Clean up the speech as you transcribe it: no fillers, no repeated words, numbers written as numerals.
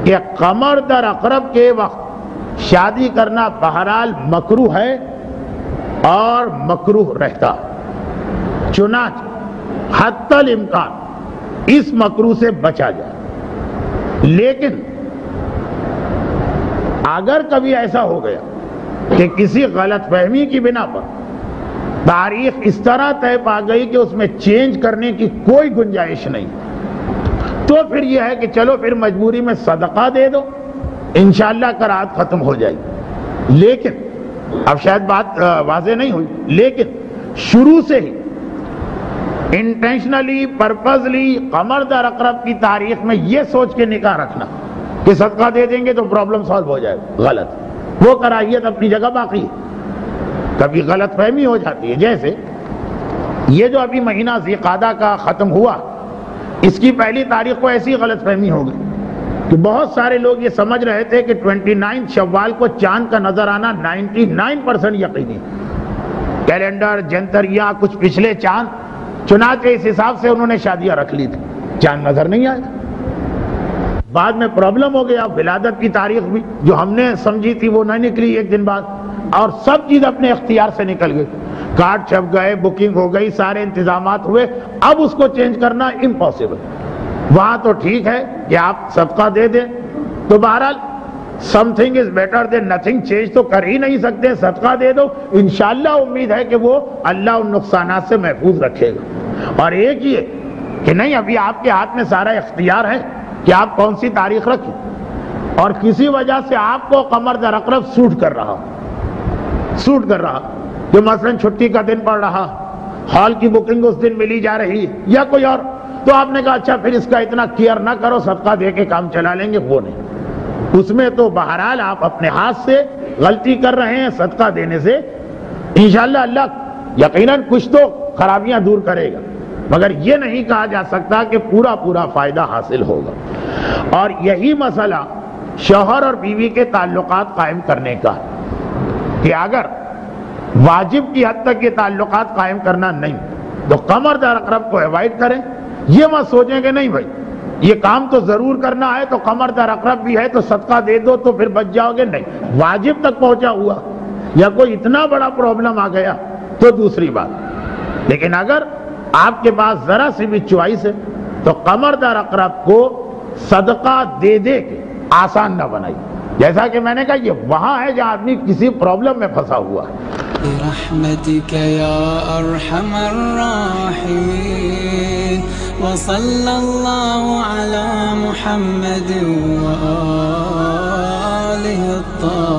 کہ قمر در عقرب کے وقت شادی کرنا بہرحال مکروہ ہے اور مکروہ رہتا، چنانچہ حتی الامکان اس مکروہ سے بچا جائے۔ لیکن اگر کبھی ایسا ہو گیا کہ کسی غلط فہمی کی بنا پر تاریخ اس طرح طے پا گئی کہ اس میں چینج کرنے کی کوئی گنجائش نہیں، تو پھر یہ ہے کہ چلو پھر مجبوری میں صدقہ دے دو، انشاءاللہ کراہت ختم ہو جائے گی۔ لیکن اب شاید بات واضح نہیں ہوئی، لیکن شروع سے ہی انٹینشنلی پرپزلی قمر در عقرب کی تاریخ میں یہ سوچ کے نکاح رکھنا کہ صدقہ دے دیں گے تو پرابلم سالو ہو جائے گا، غلط۔ وہ کراہیت اپنی جگہ باقی ہے، کبھی غلط فہمی ہو جاتی ہے۔ جیسے یہ جو ابھی مہینہ ذی قعدہ کا ختم ہوا، اس کی پہلی تاریخ کو ایسی غلط فہمی ہو گئی کہ بہت سارے لوگ یہ سمجھ رہے تھے کہ 29 شوال کو چاند کا نظر آنا 99% یقینی، کیلنڈر جنتریاں کچھ پچھلے چاند، چنانچہ اس حساب سے انہوں نے شادیاں رکھ لی تھی، چاند نظر نہیں آیا۔ بعد میں پرابلم ہو گیا، ولادت کی تاریخ بھی جو ہم نے سمجھی تھی وہ نہ نکلی ایک دن بعد، اور سب چیز اپنے اختیار سے نکل گئی، کارڈ چھپ گئے، بکنگ ہو گئی، سارے انتظامات ہوئے، اب اس کو چینج کرنا امپاسبل۔ وہاں تو ٹھیک ہے کہ آپ صدقہ دے دیں، تو بہرحال some thing is better than nothing, change تو کر ہی نہیں سکتے، صدقہ دے دو، انشاءاللہ امید ہے کہ وہ اللہ ان نقصانات سے محفوظ رکھے گا۔ اور ایک یہ کہ نہیں، ابھی آپ کے ہاتھ میں سارا اختیار ہے کہ آپ کون سی تاریخ رکھیں، اور کسی وجہ سے آپ کو قمر در عقرب سوٹ کر رہا کہ مثلا چھٹی کا دن پڑ رہا، ہال کی بکنگ اس دن ملی جا رہی یا کوئی اور، تو آپ نے کہا اچھا پھر اس کا اتنا کیئر نہ کرو، صدقہ دے کے کام چلا لیں گے، وہ نہیں۔ اس میں تو بہرحال آپ اپنے ہاتھ سے غلطی کر رہے ہیں، صدقہ دینے سے انشاءاللہ اللہ یقیناً کچھ تو خرابیاں دور کرے گا، مگر یہ نہیں کہا جا سکتا کہ پورا فائدہ حاصل ہوگا۔ اور یہی مسئلہ شوہر اور بیوی کے تعلقات قائم کرنے کا، کہ اگر واجب کی حد تک یہ تعلقات قائم کرنا نہیں تو قمر در عقرب کو ایوائڈ کریں۔ یہ مت سوچیں کہ نہیں بھائی یہ کام تو ضرور کرنا ہے تو قمر در عقرب بھی ہے تو صدقہ دے دو تو پھر بچ جاؤ گے، نہیں، واجب تک پہنچا ہوا یا کوئی اتنا بڑا پرابلم آ گیا تو دوسری بات، لیکن اگر آپ کے پاس ذرا سی بھی چوائس ہے تو قمر در عقرب کو صدقہ دے دے کے آسان نہ بنائی، جیسا کہ میں نے کہا یہ وہاں ہے جہاں آدمی کسی پرابلم میں پھنسا ہوا ہے۔ برحمتك يا أرحم الراحمين وصلى الله على محمد وآله الطاهرين